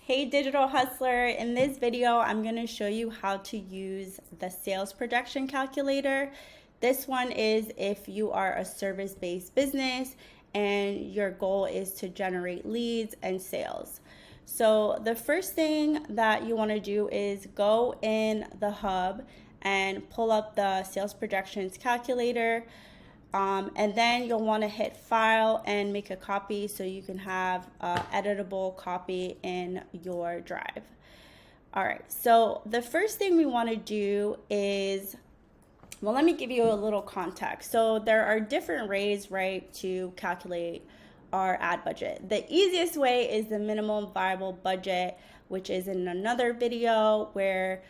Hey Digital Hustler, in this video I'm going to show you how to use the sales projection calculator. This one is if you are a service-based business and your goal is to generate leads and sales. So the first thing that you want to do is go in the hub and pull up the sales projections calculator. And then you'll want to hit file and make a copy so you can have an editable copy in your drive. All right, so the first thing we want to do is, well, let me give you a little context. So there are different ways, right, to calculate our ad budget. The easiest way is the minimum viable budget, which is in another video, where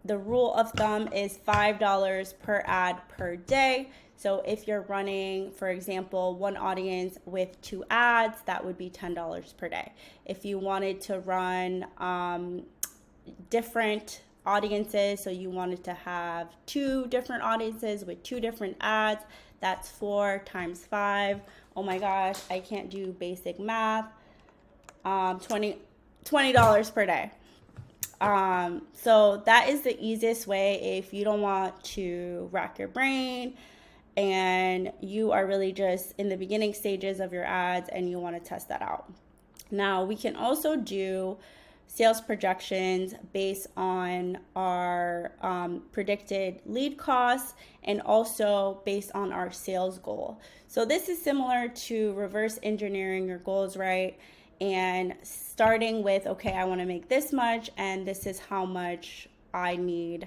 the rule of thumb is $5 per ad per day. So if you're running, for example, one audience with 2 ads, that would be $10 per day. If you wanted to run different audiences, so you wanted to have 2 different audiences with 2 different ads, that's 4 times 5. Oh my gosh, I can't do basic math. $20 per day. So that is the easiest way if you don't want to rack your brain and you are really just in the beginning stages of your ads and you want to test that out. Now, we can also do sales projections based on our predicted lead costs and also based on our sales goal. So this is similar to reverse engineering your goals, right? And starting with, okay, I want to make this much and this is how much I need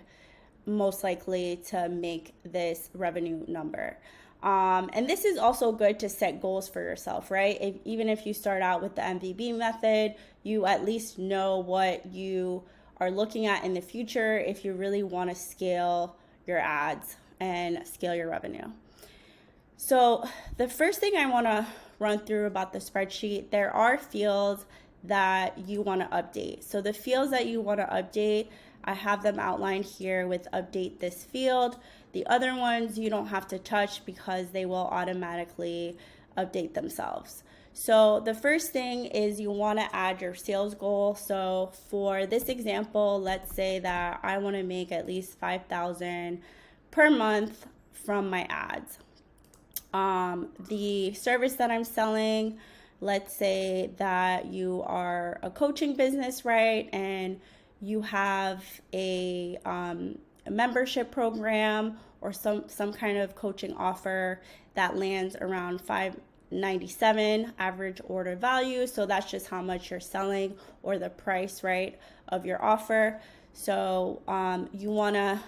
most likely to make this revenue number. And this is also good to set goals for yourself, right? Even if you start out with the MVB method, you at least know what you are looking at in the future if you really want to scale your ads and scale your revenue. So the first thing I want to run through about the spreadsheet, there are fields that you want to update. So the fields that you want to update, I have them outlined here with update this field. The other ones you don't have to touch because they will automatically update themselves. So the first thing is you want to add your sales goal. So for this example, let's say that I want to make at least $5,000 per month from my ads. The service that I'm selling, let's say that you are a coaching business, right? And you have a membership program or some kind of coaching offer that lands around $597 average order value. So that's just how much you're selling or the price, right, of your offer. So you want to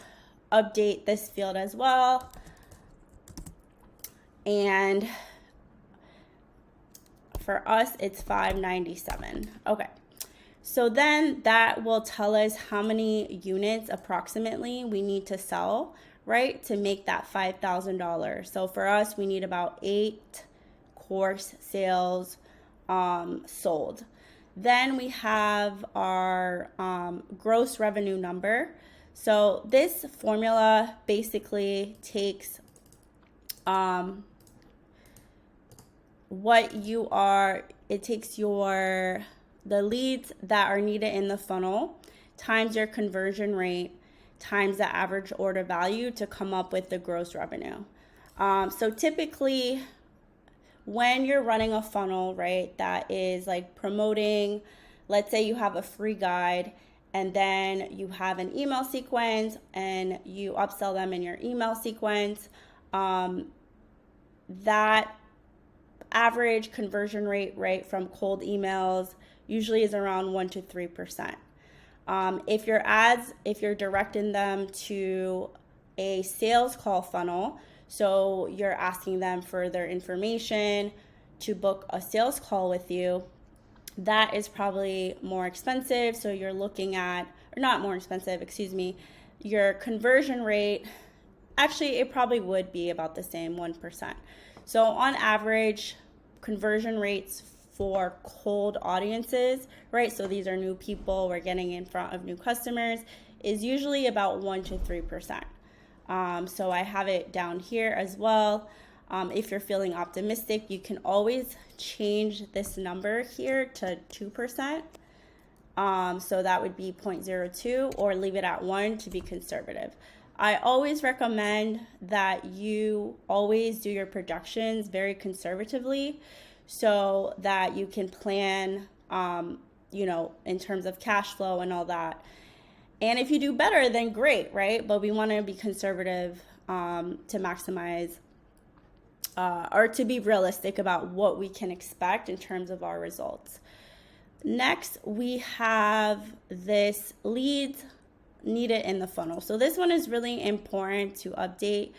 update this field as well. And for us, it's $597. Okay. So then that will tell us how many units approximately we need to sell, right, to make that $5,000. So for us, we need about 8 course sales sold. Then we have our gross revenue number. So this formula basically takes the leads that are needed in the funnel times your conversion rate times the average order value to come up with the gross revenue. So typically when you're running a funnel, right, that is like promoting, let's say you have a free guide and then you have an email sequence and you upsell them in your email sequence, that average conversion rate, right, from cold emails usually is around 1 to 3%. If your ads, if you're directing them to a sales call funnel, so you're asking them for their information to book a sales call with you, that is probably more expensive. So you're looking at, or not more expensive, excuse me, your conversion rate, actually it probably would be about the same, 1%. So on average, conversion rates for cold audiences, right? So these are new people we're getting in front of new customers, is usually about 1 to 3%. So I have it down here as well. If you're feeling optimistic, you can always change this number here to 2%. So that would be 0.02, or leave it at 1 to be conservative. I always recommend that you always do your projections very conservatively so that you can plan, in terms of cash flow and all that. And if you do better, then great, right? But we want to be conservative to maximize or to be realistic about what we can expect in terms of our results. Next, we have this leads needed in the funnel. So this one is really important to update.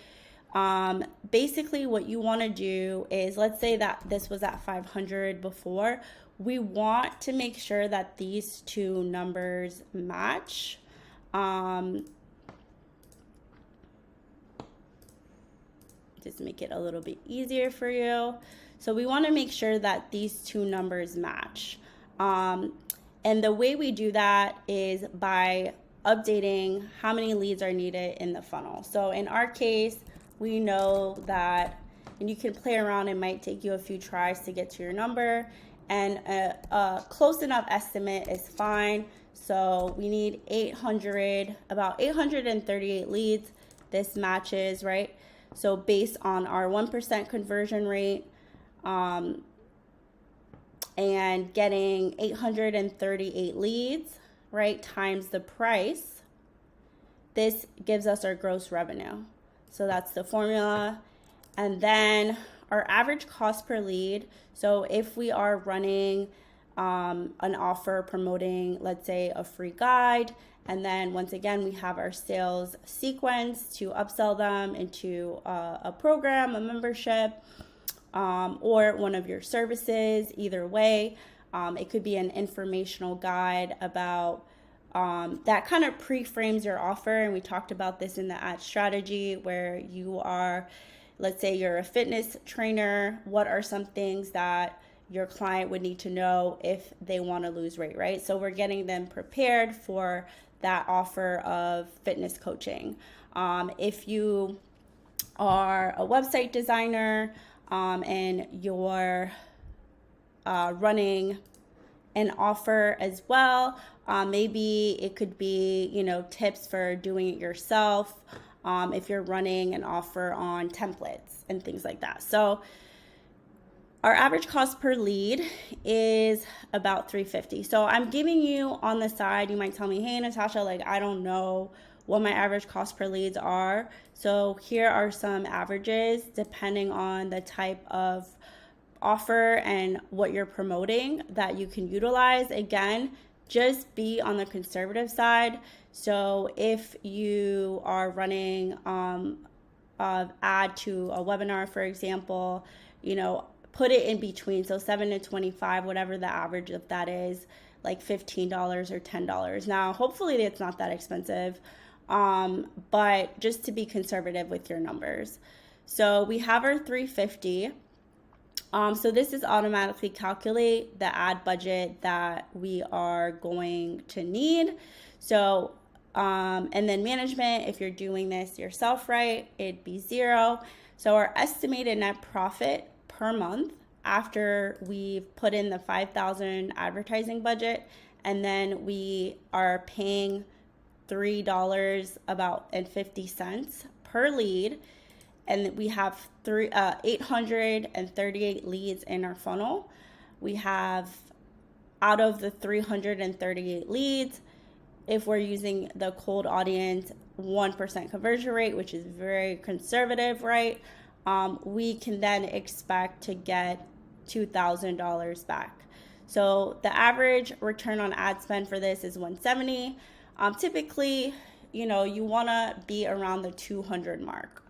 Basically, what you want to do is, let's say that this was at 500 before. We want to make sure that these two numbers match. Just make it a little bit easier for you. So we want to make sure that these two numbers match. And the way we do that is by updating how many leads are needed in the funnel. So in our case, we know that, and you can play around, it might take you a few tries to get to your number, and a close enough estimate is fine. So we need about 838 leads. This matches, right? So based on our 1% conversion rate, and getting 838 leads, right, times the price, this gives us our gross revenue. So that's the formula. And then our average cost per lead. So if we are running an offer promoting, let's say, a free guide, and then once again, we have our sales sequence to upsell them into a program, a membership, or one of your services. Either way, it could be an informational guide about that kind of pre-frames your offer. And we talked about this in the ad strategy, where you are, let's say you're a fitness trainer. What are some things that your client would need to know if they want to lose weight, right? So we're getting them prepared for that offer of fitness coaching. If you are a website designer, and you're running an offer as well, maybe it could be, tips for doing it yourself, if you're running an offer on templates and things like that. So our average cost per lead is about $350. So I'm giving you on the side, you might tell me, hey, Natasha, I don't know what my average cost per leads are. So here are some averages depending on the type of offer and what you're promoting that you can utilize. Again, just be on the conservative side. So if you are running an ad to a webinar, for example, put it in between. So 7 to 25, whatever the average of that is, like $15 or $10. Now, hopefully it's not that expensive. But just to be conservative with your numbers. So we have our 350. So this is automatically calculate the ad budget that we are going to need. So, and then management, if you're doing this yourself, right, it'd be 0. So our estimated net profit per month after we've put in the 5,000 advertising budget, and then we are paying $3.50 per lead, and we have 838 leads in our funnel. We have, out of the 338 leads, if we're using the cold audience 1% conversion rate, which is very conservative, right? We can then expect to get $2,000 back. So the average return on ad spend for this is 170. Typically, you want to be around the 200 mark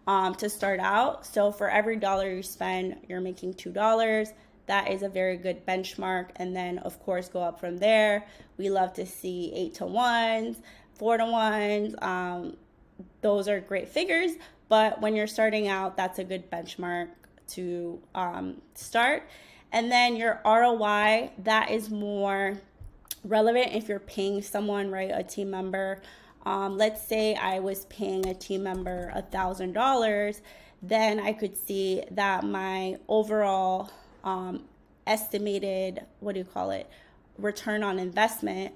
to start out. So for every dollar you spend, you're making $2. That is a very good benchmark. And then, of course, go up from there. We love to see 8 to 1s, 4 to 1s. Those are great figures. But when you're starting out, that's a good benchmark to start. And then your ROI, that is more relevant if you're paying someone, right, a team member. Let's say I was paying a team member $1,000, then I could see that my overall estimated, return on investment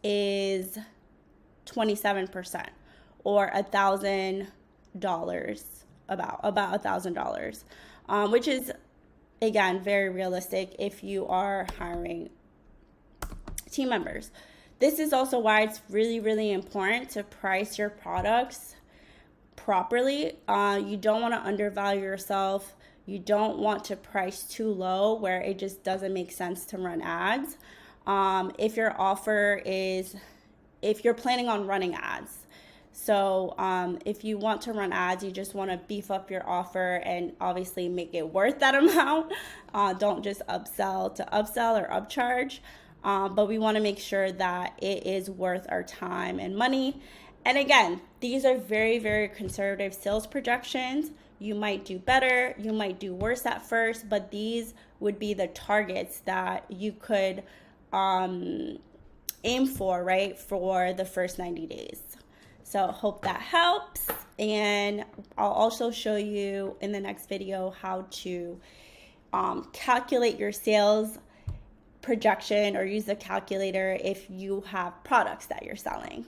is 27%, or $1,000, about $1,000, which is, again, very realistic if you are hiring team members. This is also why it's really, really important to price your products properly. You don't want to undervalue yourself. You don't want to price too low where it just doesn't make sense to run ads. If your offer is, if you're planning on running ads, so if you want to run ads, you just want to beef up your offer and obviously make it worth that amount. Don't just upsell to upsell or upcharge. But we want to make sure that it is worth our time and money. And again, these are very, very conservative sales projections. You might do better, you might do worse at first, but these would be the targets that you could aim for, right, for the first 90 days. So hope that helps. And I'll also show you in the next video how to calculate your sales projection or use the calculator if you have products that you're selling.